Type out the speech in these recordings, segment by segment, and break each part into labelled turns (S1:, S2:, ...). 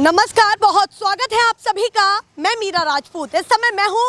S1: नमस्कार, बहुत स्वागत है आप सभी का। मैं मीरा राजपूत। इस समय मैं हूँ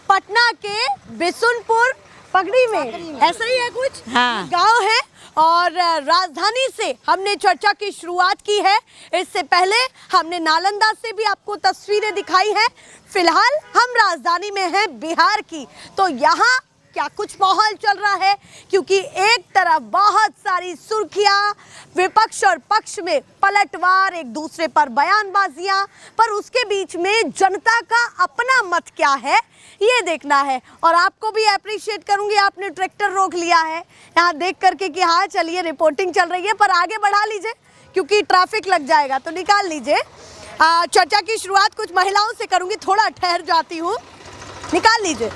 S1: पटना के बिशुनपुर पगड़ी में, ऐसा ही है कुछ गांव है और राजधानी से हमने चर्चा की शुरुआत की है। इससे पहले हमने नालंदा से भी आपको तस्वीरें दिखाई हैं। फिलहाल हम राजधानी में हैं बिहार की, तो यहाँ क्या कुछ माहौल चल रहा है, क्योंकि एक तरफ बहुत सारी सुर्खियां, विपक्ष और पक्ष में पलटवार, एक दूसरे पर बयानबाजियां, पर उसके बीच में जनता का अपना मत क्या है ये देखना है। और आपको भी अप्रिशिएट करूंगी, आपने ट्रैक्टर रोक लिया है यहाँ देख करके कि हाँ चलिए रिपोर्टिंग चल रही है, पर आगे बढ़ा लीजिए क्योंकि ट्रैफिक लग जाएगा, तो निकाल लीजिए। चर्चा की शुरुआत कुछ महिलाओं से करूंगी, थोड़ा ठहर जाती हूँ, निकाल लीजिए।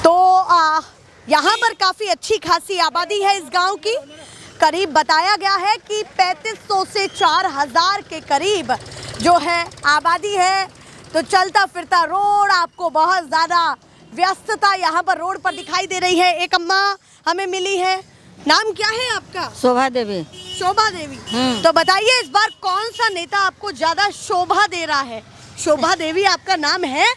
S1: तो यहाँ पर काफ़ी अच्छी खासी आबादी है इस गांव की। करीब बताया गया है कि 3500 से 4000 के करीब जो है आबादी है। तो चलता फिरता रोड, आपको बहुत ज़्यादा व्यस्तता यहाँ पर रोड पर दिखाई दे रही है। एक अम्मा हमें मिली है, नाम क्या है आपका?
S2: शोभा देवी।
S1: शोभा देवी। तो बताइए इस बार कौन सा नेता आपको ज़्यादा शोभा दे रहा है? शोभा देवी आपका नाम है,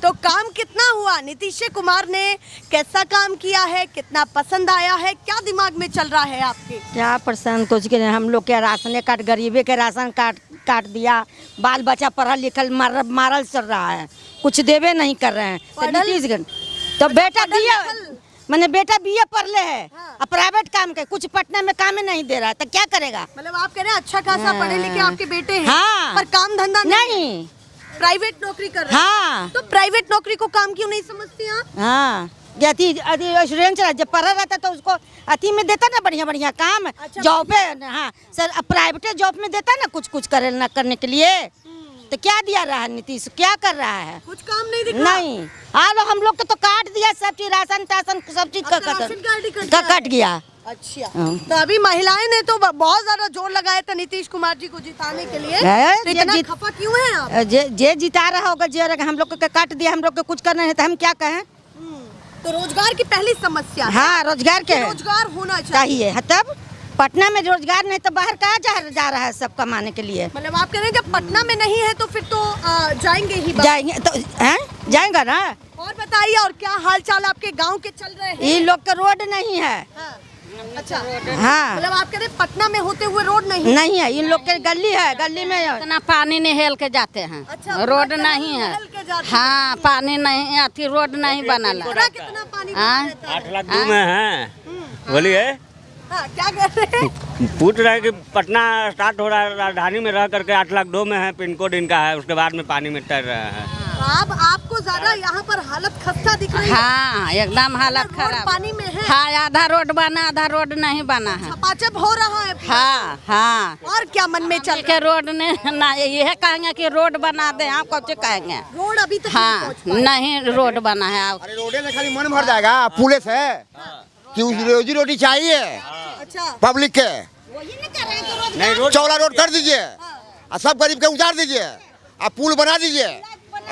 S1: तो काम कितना हुआ? नीतीश कुमार ने कैसा काम किया है, कितना पसंद आया है, क्या दिमाग में चल रहा है आपके?
S2: क्या पसंद कुछ के हम लोग के राशन कार्ड, गरीबी के राशन कार्ड काट दिया, बाल बच्चा पढ़ा लिखल मारल चल रहा है, कुछ देवे नहीं कर रहे हैं। तो नीतीश तो बेटा दिया मैंने बेटा बीए पढ़ ले है।
S1: हाँ।
S2: अब प्राइवेट काम के कुछ पटना में काम ही नहीं दे रहा है, तो क्या करेगा?
S1: मतलब आप कह रहे हैं अच्छा खासा पढ़े लिखे आपके बेटे हैं,
S2: हाँ।
S1: पर काम धंधा
S2: नहीं,
S1: प्राइवेट नौकरी कर रहे हैं।
S2: हाँ।
S1: तो प्राइवेट नौकरी को काम क्यों नहीं समझती आप?
S2: हाँ, रेस्टोरेंट जब पढ़ा रहता तो उसको अति में देता ना बढ़िया बढ़िया काम।
S1: अच्छा,
S2: जॉब पे हाँ सर, प्राइवेट जॉब में देता ना कुछ करने के लिए। तो क्या दिया रहा है नीतीश, क्या कर रहा है?
S1: कुछ काम नहीं दिख रहा।
S2: नहीं, आलो हम लोग तो काट दिया सब चीज, राशन टाशन सब चीज कट गया।
S1: अच्छा, तो अभी महिलाएं ने तो बहुत ज्यादा जोर लगाया था नीतीश कुमार जी को जिताने के लिए। तो इतना खफा क्यों है आप?
S2: जे जिता रहा होगा, जे हम लोग को काट दिया, हम लोग को कुछ करना है तो हम क्या कहें?
S1: तो रोजगार की पहली समस्या है।
S2: हाँ, रोजगार के
S1: रोजगार होना
S2: चाहिए। तब पटना में रोजगार नहीं तो बाहर कहाँ जा रहा है सब कमाने के लिए?
S1: मतलब आप कह रहे हैं जब पटना में नहीं है तो फिर तो जाएंगे ही
S2: जाएंगे तो जाएंगा ना।
S1: और बताइए, और क्या हाल चाल आपके गांव के चल रहे हैं?
S2: ये लोग का रोड नहीं है।
S1: हाँ। अच्छा,
S2: हाँ,
S1: मतलब आप कह रहे हैं पटना में होते हुए रोड नहीं
S2: है। इन लोग के गली है, गली में
S3: इतना पानी नहीं हेल के जाते हैं।
S1: अच्छा,
S3: रोड नहीं है। हाँ, पानी नहीं, अति रोड नहीं बना।
S1: कितना पानी
S4: 8 लाख दूर में है। बोलिए।
S1: हाँ, क्या कह रहे हैं?
S4: पूछ रहे हैं कि पटना स्टार्ट हो रहा है, राजधानी में रह करके 8 लाख 2 में है, पिन कोड इनका है, उसके बाद में पानी में तैर रहा है।
S1: आपको ज्यादा यहाँ पर हालत खस्ता दिख रही है।
S3: हाँ, एकदम हालत खराब,
S1: पानी में है।
S3: हाँ, आधा रोड बना, आधा रोड नहीं बना है।
S1: चपाचप हो रहा है।
S3: हाँ हाँ।
S1: और क्या मन में चल
S3: के रोड ने ना ये कहेंगे कि रोड बना दे, आप कौन कहेंगे?
S1: रोड अभी तक
S3: हाँ नहीं रोड बना है।
S5: अरे रोडे में खाली मन भर जाएगा पुलिस है कि रोजी रोटी चाहिए।
S1: अच्छा,
S5: पब्लिक के
S4: नहीं, रोड
S5: चौड़ा रोड कर दीजिए और सब गरीब के उतार दीजिए और पुल बना दीजिए,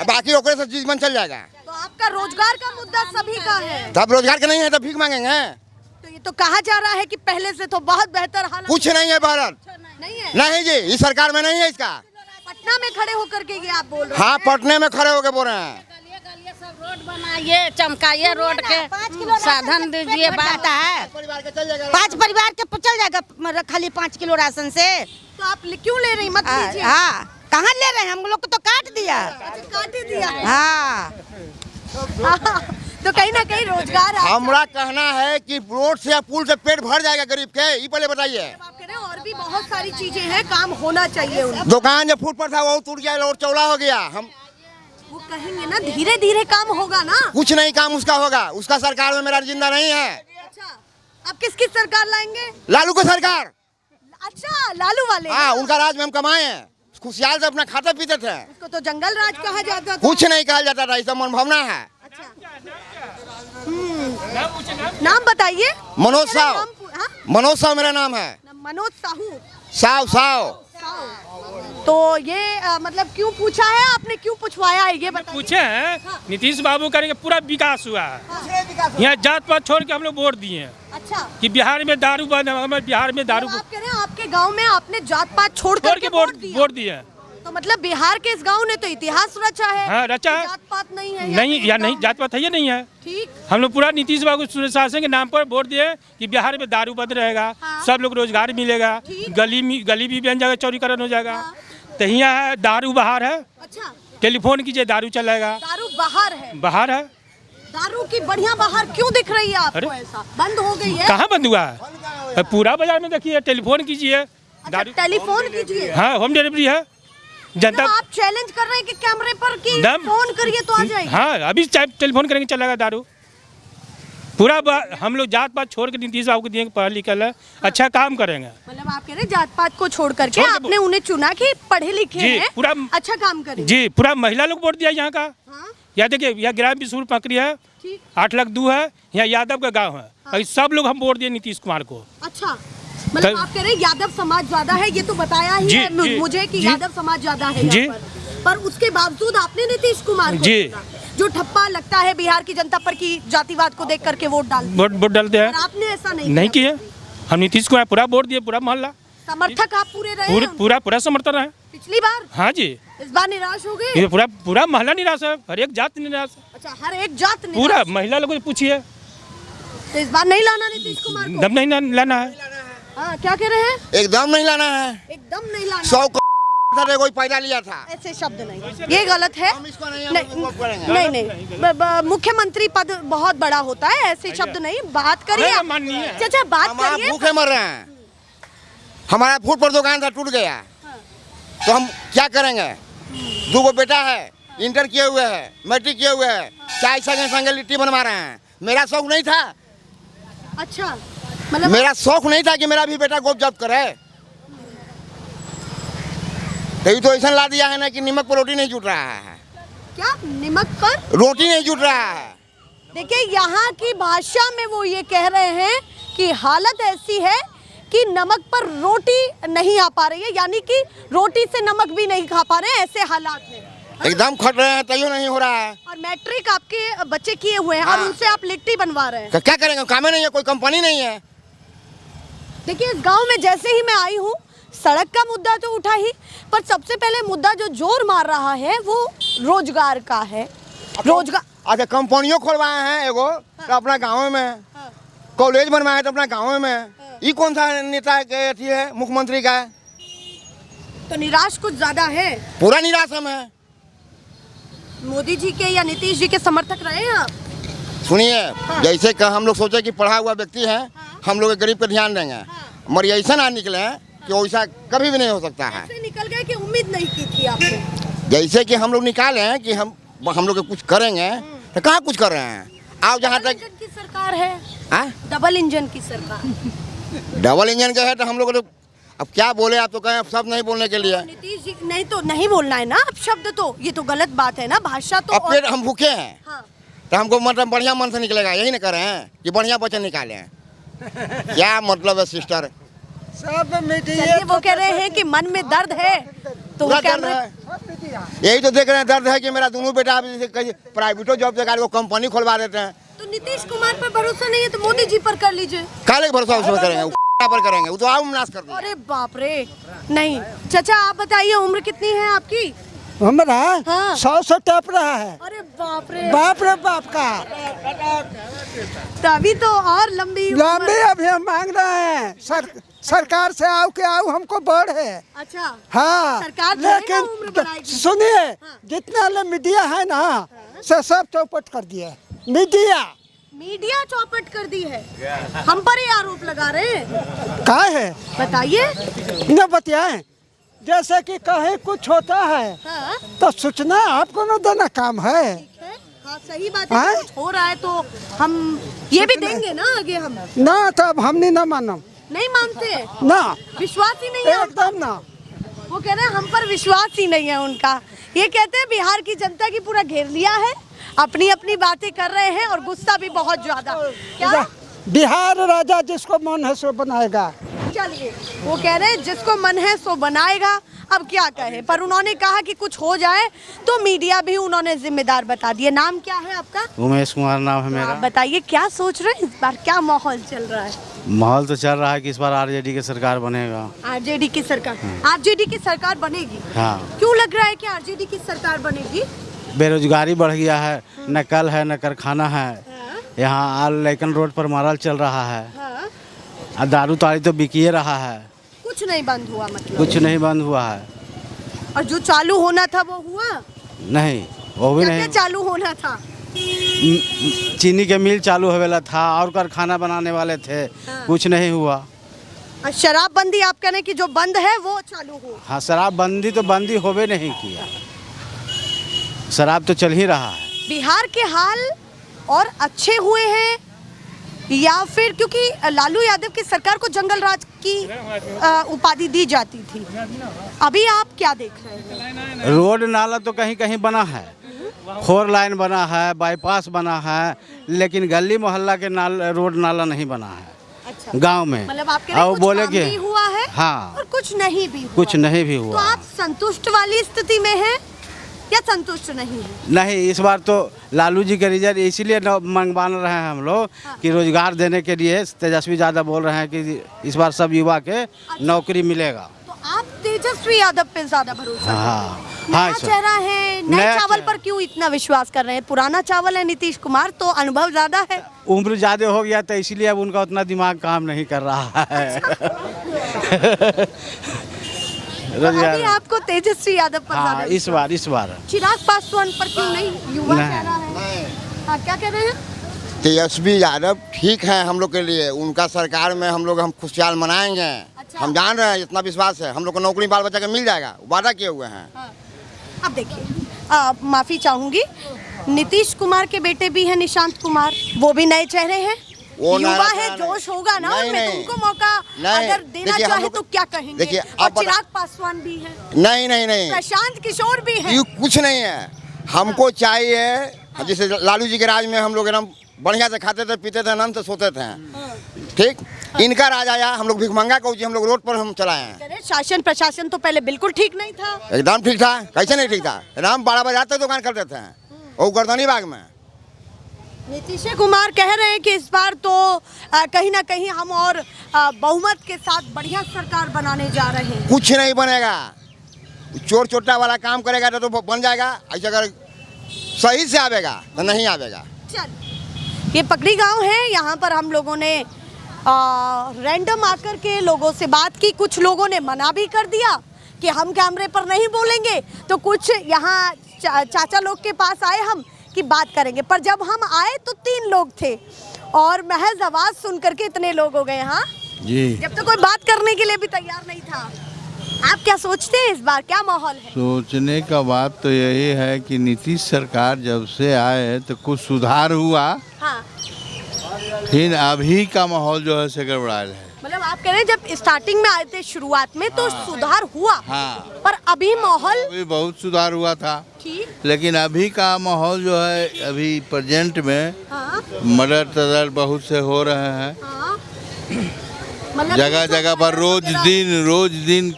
S5: बाकी ओकरे से चीज बन चल जाएगा।
S1: तो आपका रोजगार का मुद्दा सभी का है।
S5: तब रोजगार के नहीं है तो भीख मांगेंगे।
S1: तो ये तो कहा जा रहा है कि पहले से तो बहुत बेहतर हालत
S5: कुछ नहीं है भारत,
S1: नहीं है।
S5: नहीं जी, इस सरकार में नहीं है इसका।
S1: पटना में खड़े होकर के ये आप बोल रहे हैं?
S5: हाँ, पटने में खड़े होकर बोल रहे हैं।
S3: रोड बनाइए, चमकाइए, रोड के साधन दीजिए। बात है
S2: 5 परिवार के चल जाएगा खाली 5 किलो राशन से।
S1: तो आप क्यों ले रही? मत लीजिए।
S2: हाँ, कहाँ ले रहे हैं, हम लोग को तो काट दिया।
S1: काट ही दिया।
S2: हाँ,
S1: तो कहीं ना कहीं रोजगार
S5: हमारा कहना है कि रोड से या पुल से पेट भर जाएगा गरीब के, ये पहले बताइए।
S1: आप कह रहे हैं और भी बहुत सारी चीजें हैं, काम होना चाहिए उनका।
S5: दुकान जो फुट पर था वो टूट गया, रोड चौड़ा हो गया। हम
S1: वो कहेंगे ना धीरे धीरे काम होगा ना।
S5: कुछ नहीं काम उसका होगा, उसका सरकार में मेरा जिंदा नहीं है।
S1: अच्छा, आप किसकी सरकार लाएंगे?
S5: लालू को सरकार।
S1: अच्छा, लालू वाले।
S5: हाँ, उनका राज में हम कमाए हैं, खुशहाल से अपना खाते पीते थे।
S1: उसको तो जंगल राज कहा जाता था।
S5: कुछ नहीं कहा जाता था, इसका मन भावना है।
S1: अच्छा, नाम बताइए।
S5: मनोज साव।
S1: हाँ?
S5: मनोज साव मेरा नाम है।
S1: मनोज साहू।
S5: साव साव।
S1: साहू। तो ये मतलब क्यों पूछा है आपने, क्यों पूछवाया है ये बताइए।
S6: पूछे हैं नीतीश बाबू करेंगे, पूरा विकास हुआ है। यहाँ जात पात छोड़ के हम लोग वोट दिए हैं।
S1: अच्छा,
S6: कि बिहार में दारू बंद है, हमारे बिहार में दारू
S1: आप कह रहे हैं आपके गांव में आपने जात पात छोड़ करके
S6: वोट दिए हैं।
S1: तो मतलब बिहार के इस गांव ने तो इतिहास रचा है।
S6: हाँ, रचा है।
S1: जात पात नहीं है
S6: नहीं या नहीं, जात पात है या नहीं है।
S1: ठीक,
S6: हम लोग पूरा नीतीश बाबू सुशासन के नाम पर वोट दिए कि बिहार में दारू बंद रहेगा।
S1: हाँ।
S6: सब लोग रोजगार मिलेगा, गली भी बन जाएगा, चौड़ीकरण हो जाएगा।
S1: हाँ।
S6: तो यहाँ है दारू बाहर है।
S1: अच्छा,
S6: टेलीफोन कीजिए, दारू चलेगा।
S1: दारू बाहर है।
S6: बाहर है।
S1: दारू की बढ़िया बाहर क्यों दिख रही है आपको?
S6: अरे,
S1: ऐसा बंद हो गई है?
S6: कहाँ बंद हुआ है? पूरा बाजार में देखिए, टेलीफोन कीजिए।
S1: अच्छा, टेलीफोन कीजिए।
S6: हाँ, होम डिलीवरी है। जनता
S1: मतलब आप चैलेंज कर रहे हैं कि कैमरे पर कि
S6: दम-
S1: फोन करिए तो आ जाएगी।
S6: हाँ, अभी टेलीफोन करेंगे चलेगा दारू। पूरा हम लोग जात पात छोड़ के नीतीश बाबू को दिए, पढ़ा लिखल है, अच्छा काम करेंगे।
S1: मतलब आप कह रहे हैं जात पात को छोड़ करके आपने उन्हें चुना कि पढ़े लिखे
S6: जी,
S1: हैं,
S6: पूरा
S1: अच्छा काम करें।
S6: जी, पूरा महिला लोग वोट दिया यहाँ का।
S1: हाँ,
S6: यहाँ देखिए, यहाँ ग्राम बिशुर पकड़ी है,
S1: ठीक।
S6: 8 लाख 2 है, यहाँ यादव का गांव है। और सब लोग हम वोट दिए नीतीश कुमार को।
S1: अच्छा, मतलब आप कह रहे हैं यादव समाज ज्यादा है, ये तो बताया ही
S6: जी,
S1: है
S6: जी,
S1: मुझे कि
S6: जी।
S1: यादव समाज ज्यादा है
S6: जी।
S1: यहाँ पर उसके बावजूद आपने नीतीश कुमार को
S6: जी।
S1: चुना। जो ठप्पा लगता है बिहार की जनता पर कि जातिवाद को देख करके वोट
S6: वोट डालते हैं।
S1: और आपने ऐसा
S6: नहीं किए। हम नीतीश कुमार पूरा वोट दिए, पूरा मोहल्ला
S1: समर्थक आप पूरे रहे हैं।
S6: पूरा समर्थन है।
S1: पिछली बार,
S6: हाँ जी,
S1: इस बार निराश हो गए।
S6: ये पूरा मोहल्ला निराश है, हर एक जात निराश है।
S1: अच्छा, हर एक जात निराश।
S6: पूरा महिला लोगों से पूछिए,
S1: तो इस बार नहीं लाना नीतीश कुमार को।
S6: दम नहीं लाना है।
S1: हाँ, क्या कह रहे हैं?
S5: एकदम नहीं लाना है।
S1: एकदम नहीं लाना।
S5: 100 कोई पैदा लिया था।
S1: ऐसे शब्द नहीं, ये गलत है।
S5: हम इसको नहीं, हम इसको करेंगे।
S1: नहीं, मुख्यमंत्री पद बहुत बड़ा होता है, ऐसे शब्द नहीं। बात करिए,
S6: नहीं, माननीय है।
S1: चाचा बात
S5: हम
S1: करिए।
S5: भूखे मर रहे हैं। हमारा फूट पर दुकान था, टूट गया। तो हम क्या करेंगे? 2 बेटा है, इंटर किए हुए हैं, मैट्रिक किए हुए हैं, चाय संगे संगे लिट्टी बनवा रहे हैं। मेरा शौक नहीं था।
S1: अच्छा, मतलब
S5: मेरा शौक नहीं था कि मेरा भी बेटा गोप जॉब करे। तभी तो ऐसा ला दिया है ना कि नमक पर रोटी नहीं जुट रहा है।
S1: क्या नमक पर
S5: रोटी नहीं जुट रहा है।
S1: देखिए, यहाँ की भाषा में वो ये कह रहे हैं कि हालत ऐसी है कि नमक पर रोटी नहीं आ पा रही है, यानी कि रोटी से नमक भी नहीं खा पा रहे हैं, ऐसे हालात हैं।
S5: एकदम खट रहे हैं, तैयो नहीं हो रहा है।
S1: और मैट्रिक आपके बच्चे किए हुए हैं और
S5: हाँ।
S1: उनसे आप लिट्टी बनवा रहे हैं।
S5: क्या करेंगे? काम नहीं है, कोई कंपनी नहीं है।
S1: देखिए, इस गांव में जैसे ही मैं आई हूँ, सड़क का मुद्दा तो उठा ही, पर सबसे पहले मुद्दा जो जोर मार रहा है वो रोजगार का है। रोजगार,
S5: अच्छा, कंपनियों खोलवाए हैं एगो तो अपना गाँव में, कॉलेज बनवाए हैं तो अपना गाँव में। ये कौन सा नेता के अथी है? मुख्यमंत्री का है।
S1: तो निराश कुछ ज्यादा है।
S5: पूरा निराश हम है।
S1: मोदी जी के या नीतीश जी के समर्थक रहे हैं आप?
S5: सुनिए, जैसे कि हम लोग सोचे कि पढ़ा हुआ व्यक्ति है, हम लोग गरीब पे ध्यान देंगे, मगर ऐसा ना निकले कि वैसा कभी भी नहीं हो सकता है।
S1: ऐसे निकल गए कि उम्मीद नहीं की थी आपने।
S5: जैसे कि हम लोग निकाले हैं कि हम लोग कुछ करेंगे, तो कहाँ कुछ कर रहे हैं? आओ जहाँ
S1: डबल
S5: तक
S1: इंजन की सरकार है।
S5: हाँ?
S1: डबल इंजन की सरकार।
S5: डबल इंजन का है तो हम लोग तो अब क्या बोले? आप तो कहें अब सब नहीं बोलने के लिए।
S1: नीतीश जी नहीं तो नहीं बोलना है ना अब शब्द, तो ये तो गलत बात है ना, भाषा तो।
S5: अब फिर हम भूखे हैं।
S1: हाँ।
S5: तो हमको मतलब बढ़िया मन से निकलेगा, यही ना कर रहे हैं कि बढ़िया वचन निकाले हैं। क्या मतलब है सिस्टर?
S1: चलिए, वो कह रहे हैं कि मन में दर्द है तो वो
S5: पूरा दर्द
S1: कैमरे।
S5: है। यही तो देख रहे हैं, दर्द है कि मेरा दोनों बेटा अभी जैसे कहीं प्राइवेटो जॉब से वो कंपनी खुलवा देते हैं।
S1: तो नीतीश कुमार पर भरोसा नहीं है तो मोदी जी पर कर लीजिए।
S5: काले भरोसा उसमें करेंगे, पर करेंगे, वो तो आओ नाश कर देंगे।
S1: अरे बाप रे, नहीं। चाचा आप बताइए, उम्र कितनी है आपकी?
S7: हमारा
S1: हाँ।
S7: 100 से टप रहा है।
S1: अरे बाप रे
S7: बाप का
S1: तभी तो और लंबी
S7: लंबी अभी हम मांग रहे हैं सरकार से आओ के आओ हमको बढ़ है।
S1: अच्छा,
S7: हाँ,
S1: सरकार जो है ना उम्र
S7: लेकिन
S1: बढ़ाएगी।
S7: सुनिए, जितना ले मीडिया है ना सब चौपट कर दिया। मीडिया
S1: चौपट कर दी है। हम पर ही आरोप लगा रहे हैं।
S7: का है
S1: बताइए।
S7: न बतियाए, जैसे कि कहीं कुछ होता है
S1: हाँ?
S7: तो सूचना आपको न देना काम है।
S1: ठीक है, हाँ सही बात है।
S7: हाँ?
S1: कुछ हो रहा है तो हम ये भी देंगे ना आगे। हम
S7: ना तब हमने न मानो,
S1: नहीं मानते,
S7: ना
S1: विश्वास ही नहीं है।
S7: एकदम ना।
S1: वो कह रहे हैं हम पर विश्वास ही नहीं है उनका। ये कहते हैं बिहार की जनता की पूरा घेर लिया है, अपनी अपनी बातें कर रहे हैं और गुस्सा भी बहुत ज्यादा। क्या
S7: बिहार राजा जिसको मन है सो बनाएगा।
S1: चलिए, वो कह रहे हैं जिसको मन है सो बनाएगा, अब क्या कहे। पर उन्होंने कहा कि कुछ हो जाए तो मीडिया भी उन्होंने जिम्मेदार बता दिया। नाम क्या है आपका?
S8: उमेश कुमार नाम है
S1: आप
S8: मेरा।
S1: बताइए क्या सोच रहे हैं इस बार, क्या माहौल चल रहा है?
S8: माहौल तो चल रहा है कि इस बार आरजेडी की सरकार बनेगा।
S1: आरजेडी की सरकार, आरजेडी की सरकार बनेगी।
S8: हाँ।
S1: क्यों लग रहा है कि आरजेडी की सरकार बनेगी?
S8: बेरोजगारी बढ़ गया है, न कल है न कारखाना है। यहाँ लेकिन रोड पर मारल चल रहा है।
S1: हाँ।
S8: और दारू ताड़ी तो बिकिए रहा है,
S1: कुछ नहीं बंद हुआ मतलब?
S8: कुछ नहीं बंद हुआ है।
S1: और जो चालू होना था वो हुआ?
S8: नहीं, वो भी
S1: क्या
S8: नहीं।
S1: क्या चालू होना था?
S8: चीनी के मिल चालू होवेला था और कारखाना बनाने वाले थे, कुछ नहीं हुआ।
S1: और शराबबंदी आप कह रहे हैं कि जो बंद है वो चालू हो?
S8: हाँ, शराब बंदी तो बंदी होवे नहीं किया, शराब तो चल ही रहा है।
S1: बिहार के हाल और अच्छे हुए हैं या फिर क्योंकि लालू यादव की सरकार को जंगल राज की उपाधि दी जाती थी, अभी आप क्या देख रहे हैं?
S8: रोड नाला तो कहीं कहीं बना है, 4 लाइन बना है, बाईपास बना है, लेकिन गली मोहल्ला के रोड नाला नहीं बना है।
S1: अच्छा।
S8: गांव में
S1: मतलब आप कह रहे हैं कुछ
S8: बोले
S1: काम
S8: कि
S1: भी हुआ है
S8: हाँ,
S1: और कुछ नहीं भी हुआ।
S8: कुछ नहीं भी
S1: तो
S8: हुआ।
S1: आप संतुष्ट वाली स्थिति में हैं या संतुष्ट नहीं है?
S8: नहीं, इस बार तो लालू जी के रिजल्ट इसीलिए मंगवान रहे हैं हम लोग कि रोजगार देने के लिए। तेजस्वी ज़्यादा बोल रहे हैं कि इस बार सब युवा के नौकरी मिलेगा।
S1: तो आप तेजस्वी यादव पे ज्यादा भरोसा?
S8: हाँ
S1: नया
S8: हाँ,
S1: चेहरा है, नए
S8: नया
S1: चावल
S8: चेहरा।
S1: पर क्यों इतना विश्वास कर रहे हैं? पुराना चावल है नीतीश कुमार, तो अनुभव ज्यादा है।
S8: उम्र ज़्यादा हो गया तो इसीलिए अब उनका उतना दिमाग काम नहीं कर रहा है।
S1: तो अभी आपको तेजस्वी यादव पर
S8: हाँ,
S1: ज्यादा
S8: इस बार
S1: चिराग पासवान पर क्यों नहीं? युवा
S8: नहीं।
S1: चेहरा है। हाँ, क्या कह रहे हैं?
S5: तेजस्वी यादव ठीक है हम लोग के लिए, उनका सरकार में हम खुशहाल मनाएंगे।
S1: अच्छा।
S5: हम जान रहे हैं, इतना विश्वास है हम लोग को, नौकरी बाल बच्चा के मिल जाएगा, वादा किए हुए हैं।
S1: हाँ। अब देखिए, माफी चाहूंगी, नीतीश कुमार के बेटे भी हैं निशांत कुमार, वो भी नए चेहरे हैं,
S5: वो
S1: युवा
S5: नारा
S1: है,
S5: चढ़ा
S1: जोश होगा ना
S5: नहीं,
S1: उनमें, तो
S5: नहीं।
S1: उनको मौका
S5: नहीं।
S1: अगर देना
S5: देखिए, हम
S1: चाहे
S5: लोग-
S1: तो क्या कहेंगे?
S5: देखिए,
S1: और
S5: आप बता-
S1: चिराग पासवान भी है,
S5: नहीं,
S1: प्रशांत किशोर भी है।
S5: ये कुछ नहीं है। हमको चाहिए जैसे लालू जी के राज में हम लोग एकदम बढ़िया से खाते थे, पीते थे, आनंद से सोते थे। ठीक, इनका राज आया, हम लोग भिखमंगा को हम लोग रोड पर हम चलाए हैं।
S1: अरे शासन प्रशासन तो पहले बिल्कुल ठीक नहीं था।
S5: एकदम ठीक था, कैसे नहीं ठीक था? एकदम 12 बजे आते दुकान करते थे, वो गर्दनी बाग में।
S1: नीतीश कुमार कह रहे हैं कि इस बार तो कहीं ना कहीं हम और बहुमत के साथ बढ़िया सरकार बनाने जा रहे हैं।
S5: कुछ नहीं बनेगा, चोर चोटा वाला काम करेगा तो बन जाएगा, ऐसे अगर सही से आवेगा तो नहीं आवेगा।
S1: चल, ये पकड़ी गांव है, यहाँ पर हम लोगों ने रैंडम आकर के लोगों से बात की। कुछ लोगों ने मना भी कर दिया कि हम कैमरे पर नहीं बोलेंगे, तो कुछ यहाँ चाचा लोग के पास आए हम कि बात करेंगे। पर जब हम आए तो 3 लोग थे और महज आवाज़ सुन करके इतने लोग हो गए। हाँ
S9: जी,
S1: जब तो कोई बात करने के लिए भी तैयार नहीं था। आप क्या सोचते हैं इस बार, क्या माहौल है?
S9: सोचने का बात तो यही है कि नीतीश सरकार जब से आए तो कुछ सुधार हुआ,
S1: हाँ,
S9: फिर अभी का माहौल जो है से गड़बड़ायल है।
S1: मतलब आप कह रहे हैं जब स्टार्टिंग में आए थे शुरुआत में तो सुधार हुआ,
S9: हाँ,
S1: पर अभी माहौल
S9: अभी बहुत सुधार हुआ था,
S1: ठीक।
S9: लेकिन अभी का माहौल जो है अभी प्रेजेंट में
S1: हाँ,
S9: मर्डर तदर बहुत से हो रहे हैं।
S1: हाँ। मतलब
S9: जगह जगह पर रोज दिन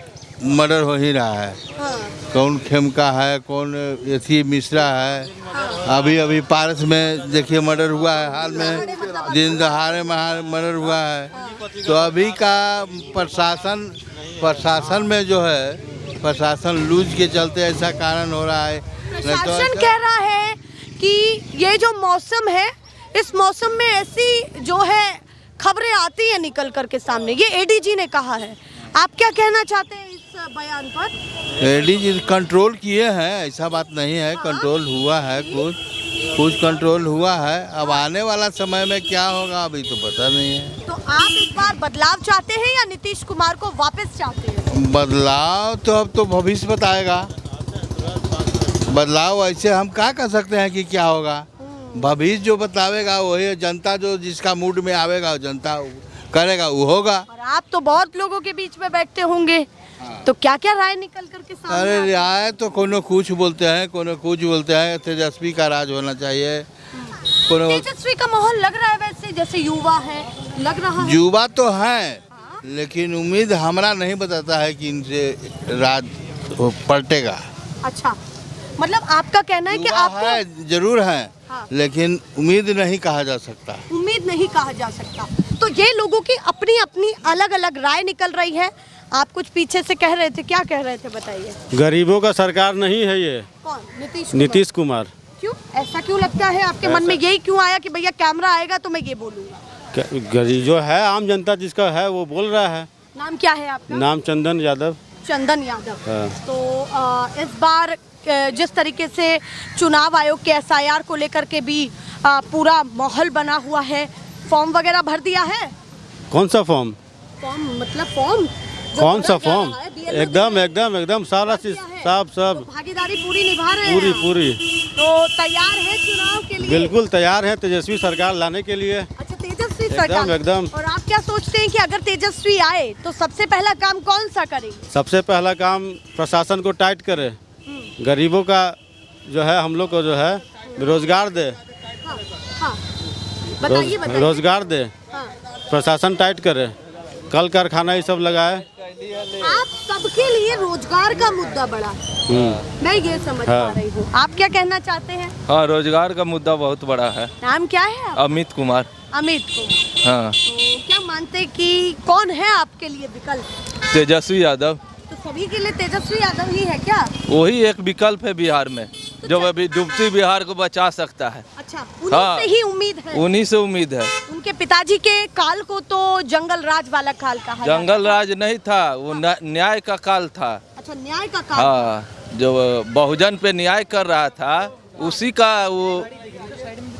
S9: मर्डर हो ही रहा है।
S1: हाँ,
S9: कौन खेमका है, कौन यथी मिश्रा है। अभी पारस में देखिए मर्डर हुआ है, हाल में दिन दहाड़े मर्डर हुआ है। तो अभी का प्रशासन में जो है, प्रशासन लूज के चलते ऐसा कारण हो रहा है।
S1: प्रशासन कह रहा है कि ये जो मौसम है, इस मौसम में ऐसी जो है खबरें आती है निकल करके सामने, ये एडीजी ने कहा है। आप क्या कहना चाहते हैं इस बयान पर?
S9: एडीजी कंट्रोल किए हैं, ऐसा बात नहीं है, कंट्रोल हुआ है, कुछ कंट्रोल हुआ है। अब आने वाला समय में क्या होगा अभी तो पता नहीं है।
S1: तो आप इस बार बदलाव चाहते हैं या नीतीश कुमार को वापस चाहते हैं?
S9: बदलाव तो अब तो भविष्य बताएगा। बदलाव ऐसे हम क्या कर सकते हैं कि क्या होगा, भविष्य जो बतावेगा वही, जनता जो जिसका मूड में आवेगा जनता करेगा वो होगा।
S1: और आप तो बहुत लोगों के बीच में बैठते होंगे, तो क्या क्या राय निकल करके सामने
S9: अरे
S1: आती है?
S9: राय तो कोनो कुछ बोलते हैं, कोनो कुछ बोलते हैं। तेजस्वी का राज होना चाहिए। कोनो
S1: तेजस्वी का माहौल लग रहा है वैसे, जैसे युवा है, लग रहा है।
S9: युवा तो हैं, लेकिन उम्मीद हमारा नहीं बताता है कि इनसे राज पलटेगा।
S1: अच्छा, मतलब आपका कहना है कि
S9: युवा
S1: आपको
S9: है, जरूर है,
S1: हाँ।
S9: लेकिन उम्मीद नहीं कहा जा सकता।
S1: उम्मीद नहीं कहा जा सकता। तो ये लोगों की अपनी अपनी अलग अलग राय निकल रही है। आप कुछ पीछे से कह रहे थे, क्या कह रहे थे बताइए?
S10: गरीबों का सरकार नहीं है ये।
S1: कौन?
S10: नीतीश कुमार।
S1: क्यों ऐसा क्यों लगता है आपके मन में? यही क्यों आया कि भैया कैमरा आएगा तो मैं ये बोलूंगा?
S10: गरीब जो है, आम जनता जिसका है वो बोल रहा है।
S1: नाम क्या है आपका?
S10: नाम चंदन यादव।
S1: चंदन यादव।
S10: हाँ।
S1: तो इस बार जिस तरीके से चुनाव आयोग के SIR को लेकर के भी पूरा माहौल बना हुआ है, फॉर्म वगैरह भर दिया है?
S10: कौन सा फॉर्म?
S1: फॉर्म मतलब फॉर्म
S10: कौन सा फॉर्म? एकदम सारा चीज सब
S1: तो भागीदारी पूरी निभा रहे हैं?
S10: पूरी।
S1: तो तैयार है चुनाव के लिए?
S10: बिल्कुल तैयार है तेजस्वी सरकार लाने के लिए।
S1: अच्छा, तेजस्वी सरकार।
S10: एकदम।
S1: और आप क्या सोचते हैं कि अगर तेजस्वी आए तो सबसे पहला काम कौन सा करेंगे?
S10: सबसे पहला काम प्रशासन को टाइट करे, गरीबों का जो है, हम लोग को जो है रोजगार दे।
S1: हाँ, बताइए।
S10: रोजगार दे,
S1: हाँ।
S10: प्रशासन टाइट करे, कल कारखाना ये सब लगाए।
S1: आप सबके लिए रोजगार का मुद्दा बड़ा है, मैं ये समझ पा रही हूँ। आप क्या कहना चाहते हैं?
S11: हाँ, रोजगार का मुद्दा बहुत बड़ा है।
S1: नाम क्या है आप?
S11: अमित कुमार।
S1: अमित कुमार।
S11: हाँ।
S1: तो क्या मानते हैं कि कौन है आपके लिए विकल्प?
S11: तेजस्वी यादव।
S1: तो सभी के लिए तेजस्वी यादव ही है क्या?
S11: वही एक विकल्प है बिहार में, जो अभी डूबती बिहार को बचा सकता है।
S1: अच्छा, उन्हीं से ही उम्मीद है?
S11: उन्हीं से उम्मीद है।
S1: उनके पिताजी के काल को तो जंगल राज वाला काल कहा जाता है।
S11: जंगल राज नहीं था, वो न्याय का काल था।
S1: अच्छा, न्याय का काल।
S11: हाँ, जो बहुजन पे न्याय कर रहा था उसी का वो।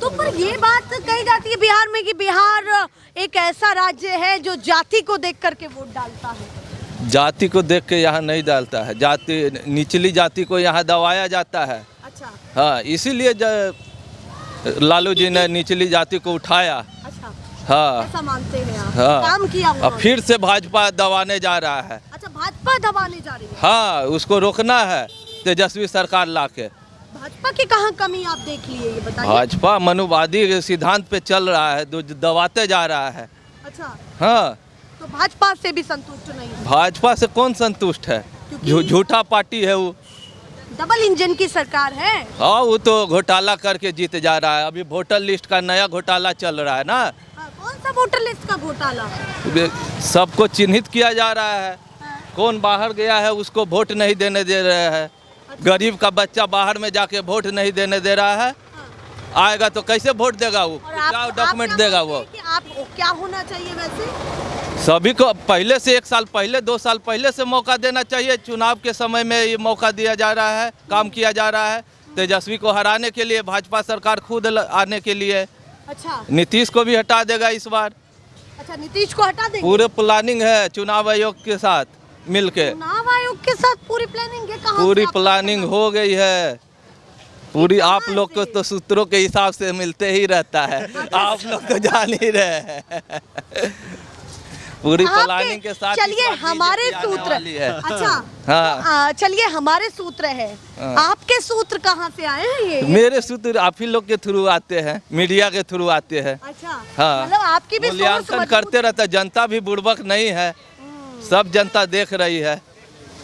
S1: तो पर ये बात कही जाती है बिहार में कि बिहार एक ऐसा राज्य है जो जाति को देख करके वोट डालता है।
S11: जाति को देख के यहाँ नहीं डालता है, जाति निचली जाति को यहाँ दबाया जाता है।
S1: अच्छा।
S11: हाँ, इसीलिए लालू जी ने निचली जाति को उठाया।
S1: अच्छा।
S11: हाँ,
S1: ऐसा मानते हैं आप?
S11: हाँ।
S1: काम किया
S11: अब फिर से भाजपा दबाने जा रहा है।
S1: अच्छा, भाजपा दबाने जा रही है?
S11: हाँ, उसको रोकना है तेजस्वी सरकार लाके।
S1: भाजपा की कहाँ कमी आप देख लिए, ये बताइए?
S11: भाजपा मनुवादी सिद्धांत पे चल रहा है, दबाते जा रहा है।
S1: अच्छा।
S11: हाँ,
S1: तो भाजपा से भी संतुष्ट नहीं है?
S11: भाजपा से कौन संतुष्ट है? झूठा पार्टी है वो।
S1: डबल इंजन की सरकार है।
S11: हाँ, वो तो घोटाला करके जीत जा रहा है। अभी वोटर लिस्ट का नया घोटाला चल रहा है ना।
S1: हाँ, कौन सा वोटर लिस्ट का घोटाला?
S11: सबको चिन्हित किया जा रहा है। कौन बाहर गया है उसको वोट नहीं देने दे रहे हैं। गरीब का बच्चा बाहर में जाके वोट नहीं देने दे रहा है। आएगा तो कैसे वोट देगा वो? क्या डॉक्यूमेंट देगा वो?
S1: आप क्या होना चाहिए वैसे?
S11: सभी को पहले से 1 साल पहले 2 साल पहले से मौका देना चाहिए। चुनाव के समय में ये मौका दिया जा रहा है, काम किया जा रहा है तेजस्वी को हराने के लिए। भाजपा सरकार खुद आने के लिए।
S1: अच्छा।
S11: नीतीश को भी हटा देगा इस बार।
S1: अच्छा, नीतीश को हटा देंगे?
S11: पूरे प्लानिंग है चुनाव आयोग के साथ मिलके।
S1: चुनाव आयोग के साथ पूरी प्लानिंग है? कहाँ
S11: पूरी प्लानिंग हो गई है पूरी। आप लोग को तो सूत्रों के हिसाब से मिलते ही रहता है, आप लोग तो जान ही रहे हैं। पूरी प्लानिंग के साथ।
S1: चलिए, हमारे सूत्र
S11: है।
S1: अच्छा।
S11: हाँ,
S1: चलिए, हमारे सूत्र है। आपके सूत्र कहाँ से आए हैं ये?
S11: मेरे सूत्र आप ही लोग के थ्रू आते हैं, मीडिया के थ्रू आते हैं।
S1: अच्छा।
S11: हाँ,
S1: मतलब आपकी भी
S11: मूल्यांकन करते रहता। जनता भी बुड़बक नहीं है, सब जनता देख रही है।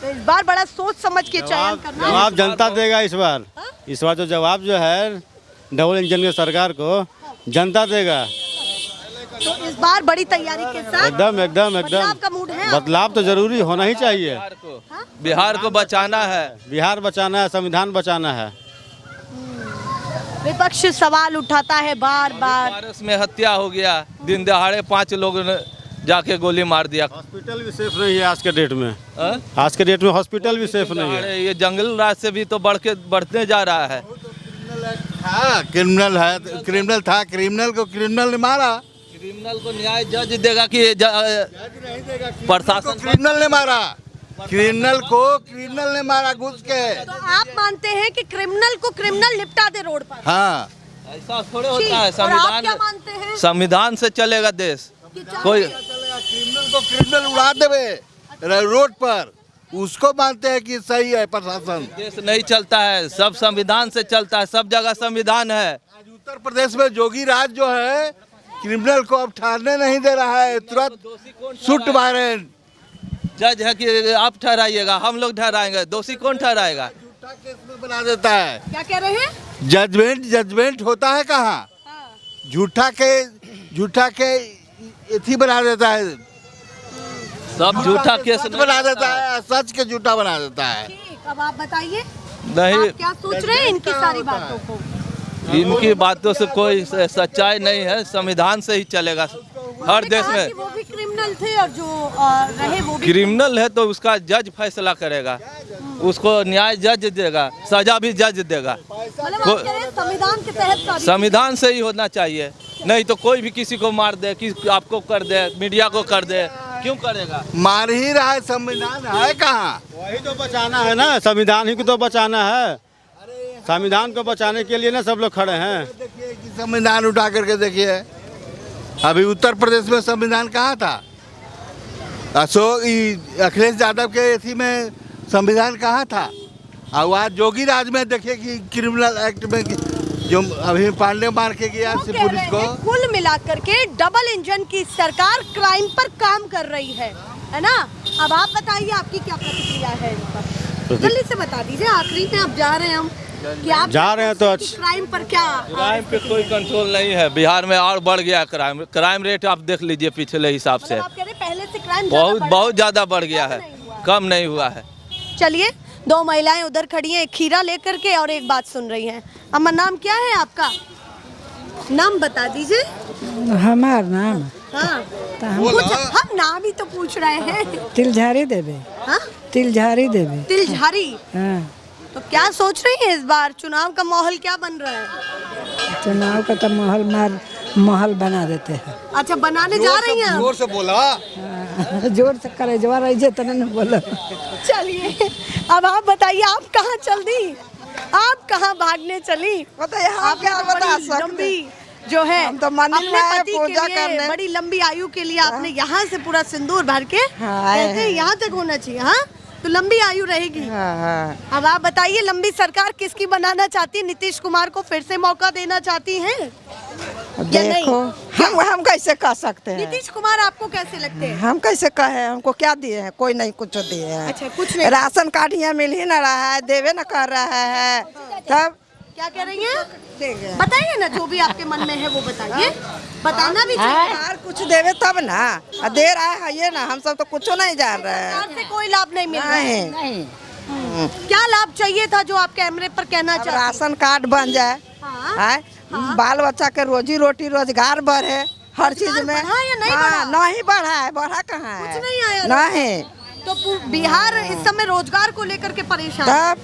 S1: तो इस बार बड़ा सोच समझ के चयन करना है।
S10: जवाब जनता देगा इस बार। इस बार जो जवाब जो है डबल इंजन की सरकार को जनता देगा।
S1: तो इस बार बड़ी तैयारी के साथ
S10: एकदम
S1: बदलाव का मूड है?
S10: बदलाव तो जरूरी होना ही चाहिए।
S11: बिहार को बचाना है।
S10: बिहार बचाना है, संविधान बचाना है।
S1: विपक्ष सवाल उठाता है बार बार।
S11: पारस में हत्या हो गया, दिन दहाड़े 5 लोगों ने जाके गोली मार दिया।
S10: हॉस्पिटल भी सेफ नहीं है आज के डेट में। आज के डेट में हॉस्पिटल भी सेफ नहीं है।
S11: ये जंगल राज से भी तो बढ़ते जा रहा है।
S9: क्रिमिनल है, क्रिमिनल था, क्रिमिनल को क्रिमिनल ने मारा।
S11: क्रिमिनल को न्याय जज देगा कि प्रशासन?
S9: क्रिमिनल ने मारा, क्रिमिनल को क्रिमिनल ने मारा घुस के।
S1: तो आप मानते हैं कि क्रिमिनल को क्रिमिनल निपटा दे रोड पर?
S9: हाँ,
S11: ऐसा थोड़े होता है।
S1: और आप क्या मानते हैं?
S11: संविधान से चलेगा देश। कोई
S9: क्रिमिनल को क्रिमिनल उड़ा देवे रोड पर, उसको मानते हैं कि सही है प्रशासन।
S11: देश नहीं चलता है, सब संविधान से चलता है, सब जगह संविधान है।
S9: उत्तर प्रदेश में जोगी राज जो है क्रिमिनल को अब ठहरने नहीं दे रहा है, तुरंत शूट वारंट।
S11: जज है कि आप ठहराइएगा, हम लोग ठहराएंगे, दोषी कौन ठहराएगा?
S9: झूठा केस में बना देता है।
S1: क्या कह रहे हैं?
S9: जजमेंट होता है कहाँ? झूठा के इथी बना देता है,
S11: सब झूठा केस
S9: बना देता है, सच के झूठा बना देता है।
S1: ठीक, अब आप बताइए
S11: नहीं,
S1: आप क्या सोच रहे हैं इनकी सारी बातों को?
S11: इनकी बातों से कोई सच्चाई नहीं है, संविधान से ही चलेगा हर देश
S1: कहा
S11: में।
S1: कि वो भी क्रिमिनल थे और जो रहे वो भी
S11: क्रिमिनल है तो उसका जज फैसला करेगा, उसको न्याय जज देगा, सजा भी जज देगा।
S1: मतलब आप कह रहे हैं संविधान के तहत सारी
S11: संविधान से ही होना चाहिए, नहीं तो कोई भी किसी को मार दे, कि आपको कर दे, मीडिया को कर दे, क्यों करेगा?
S9: मार ही रहा है, संविधान है कहाँ?
S10: वही तो बचाना है ना, संविधान ही को तो बचाना है। संविधान को बचाने के लिए ना सब लोग खड़े हैं।
S9: देखिए कि संविधान उठा करके देखिए, अभी उत्तर प्रदेश में संविधान कहाँ था? अखिलेश यादव के इसी में संविधान कहाँ था? और आज जोगी राज में देखिए कि क्रिमिनल एक्ट में जो अभी पांडे मार के गया
S1: वो कह
S9: पुलिस
S1: रहे
S9: को।
S1: हैं, कुल मिलाकर के डबल इंजन की सरकार क्राइम पर काम कर रही है ना? अब आप बताइए आपकी क्या प्रतिक्रिया है इस पर? जल्दी से बता दीजिए, आखिरी में आप जा रहे हैं हम कि आप
S10: जा रहे हैं तो
S1: क्राइम पर क्या?
S11: क्राइम पे कोई कंट्रोल नहीं है, बिहार में और बढ़ गया क्राइम रेट आप देख लीजिए पिछले हिसाब से,
S1: आप कह रहे पहले से क्राइम
S11: बहुत ज़्यादा बढ़ गया है, कम नहीं हुआ है।
S1: चलिए, दो महिलाएं उधर खड़ी हैं, एक खीरा लेकर के और एक बात सुन रही हैं। अम्मा, नाम क्या है आपका? नाम बता दीजिए।
S2: हमार नाम
S1: हाँ, हम नाम ही तो पूछ रहे हैं।
S2: तिलझारी देवे।
S1: हाँ?
S2: तिलझारी देवे।
S1: तिलझारी।
S2: हाँ।
S1: तो क्या सोच रही हैं इस बार चुनाव का माहौल क्या बन रहा है?
S2: चुनाव का तो माहौल बना देते हैं।
S1: अच्छा, बनाने जा रही हैं?
S9: जोर से बोला।
S2: जोर से करे जोर रही तो नहीं बोला।
S1: चलिए, अब आप बताइए, आप कहाँ चल दी? आप कहाँ भागने चली?
S2: बताइए, आप क्या बता सकते?
S1: लंबी जो है
S2: हम तो मंदिर में
S1: अपने पति
S2: पूजा
S1: के लिए,
S2: करने।
S1: बड़ी लंबी आयु के लिए आपने यहाँ से पूरा सिंदूर भर के कहते हैं यहाँ तक होना चाहिए। हाँ, तो लंबी आयु रहेगी। अब आप बताइए, लंबी सरकार किसकी बनाना चाहती? नीतीश कुमार को फिर से मौका देना चाहती हैं?
S2: देखो, हम कैसे कह सकते हैं?
S1: नीतीश कुमार आपको कैसे लगते हैं?
S2: हम कैसे कहे? हमको क्या दिए हैं? कोई नहीं कुछ दिए हैं।
S1: अच्छा, कुछ नहीं।
S2: राशन कार्ड यहाँ मिल ही न रहा है, देवे न कर रहा है, तब
S1: क्या कह रही हैं? बताइए ना, जो भी आपके मन में है वो बताइए, बताना भी चाहिए।
S2: कुछ देवे तब ना, दे रहा है ये ना, हम सब तो कुछ नहीं जान रहे हैं।
S1: सरकार से कोई लाभ नहीं मिल रहा है।
S2: नहीं।
S1: क्या लाभ चाहिए था जो आप कैमरे पर कहना चाहते?
S2: राशन कार्ड बन जाए, बाल बच्चा के रोजी रोटी रोजगार बढ़े, हर चीज में।
S1: बढ़ा या नहीं बढ़ा?
S2: नहीं बढ़ा है, बढ़ा कहाँ है?
S1: कुछ नहीं आया।
S2: नहीं।
S1: तो बिहार इस समय रोजगार को लेकर के परेशान,
S2: तब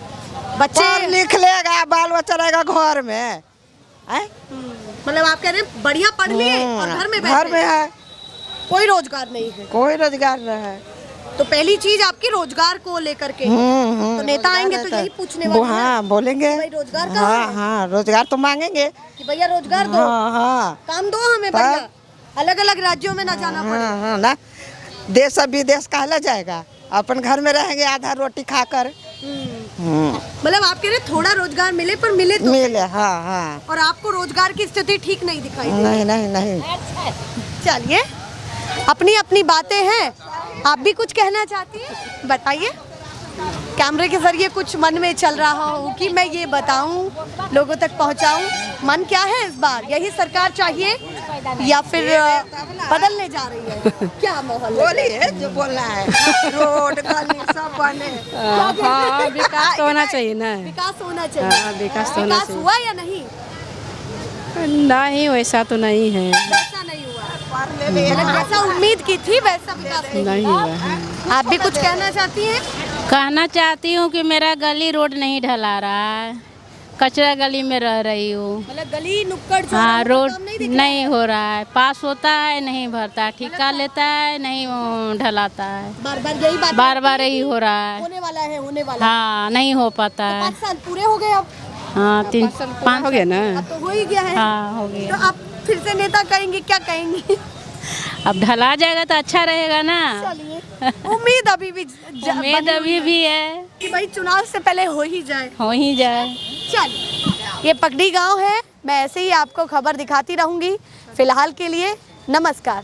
S1: बच्चे
S2: लिख लेगा, बाल बच्चा रहेगा घर में।
S1: मतलब आप कह रहे हैं बढ़िया पढ़ लिए और घर में
S2: है,
S1: कोई रोजगार नहीं है,
S2: कोई रोजगार नहीं है।
S1: तो पहली चीज आपकी रोजगार को लेकर के तो नेता आएंगे तो यही पूछने वाले हैं।
S2: हाँ, बोलेंगे
S1: भाई रोजगार कहाँ है?
S2: हाँ, रोजगार तो मांगेंगे
S1: कि भैया रोजगार दो, काम दो हमें, बढ़िया अलग अलग राज्यों में ना जाना पड़े।
S2: ना, देश विदेश कहला जाएगा, अपन घर में रहेंगे आधा रोटी खाकर।
S1: मतलब आप कह रहे थोड़ा रोजगार मिले, पर मिले तो
S2: मिले। हाँ।
S1: और आपको रोजगार की स्थिति ठीक नहीं दिखाई?
S2: नहीं।
S1: चलिए, अपनी अपनी बातें हैं, आप भी कुछ कहना चाहती हैं? बताइए, कैमरे के जरिए कुछ मन में चल रहा हो कि मैं ये बताऊं, लोगों तक पहुंचाऊं। मन क्या है इस बार? यही सरकार चाहिए या फिर बदलने जा रही है? क्या माहौल
S2: बोलिए, जो बोलना है। रोड गली सब बने।
S12: हाँ, विकास होना चाहिए ना।
S1: विकास होना चाहिए।
S12: विकास
S1: हुआ या नहीं?
S12: नहीं, वैसा तो नहीं है।
S1: वैसा नहीं हुआ, जैसा उम्मीद की थी वैसा विकास
S12: नहीं हुआ।
S1: आप भी कुछ कहना चाहती हैं?
S12: कहना चाहती हूँ कि मेरा गली रोड नहीं ढला रहा है, कचरा गली में रह रही हूँ।
S1: मतलब गली नुक्कड़ जो
S12: हाँ, रोड नहीं हो रहा है, पास होता है नहीं भरता, ठेका लेता है नहीं ढलाता है।
S1: बार बार
S12: यही हो रहा है।
S1: होने वाला।
S12: हाँ, नहीं हो पाता है।
S1: 5 साल पूरे हो गए अब।
S12: हाँ, 3-5 हो गया ना।
S1: अब तो हो ही गया है।
S12: हाँ, हो गया।
S1: तो आप फिर से नेता कहेंगे, क्या कहेंगे?
S12: अब ढला जाएगा तो अच्छा रहेगा ना।
S1: चलिए, उम्मीद अभी भी
S12: है
S1: कि भाई चुनाव से पहले हो ही जाए।
S12: चलिए,
S1: ये पगड़ी गांव है, मैं ऐसे ही आपको खबर दिखाती रहूंगी। फिलहाल के लिए नमस्कार।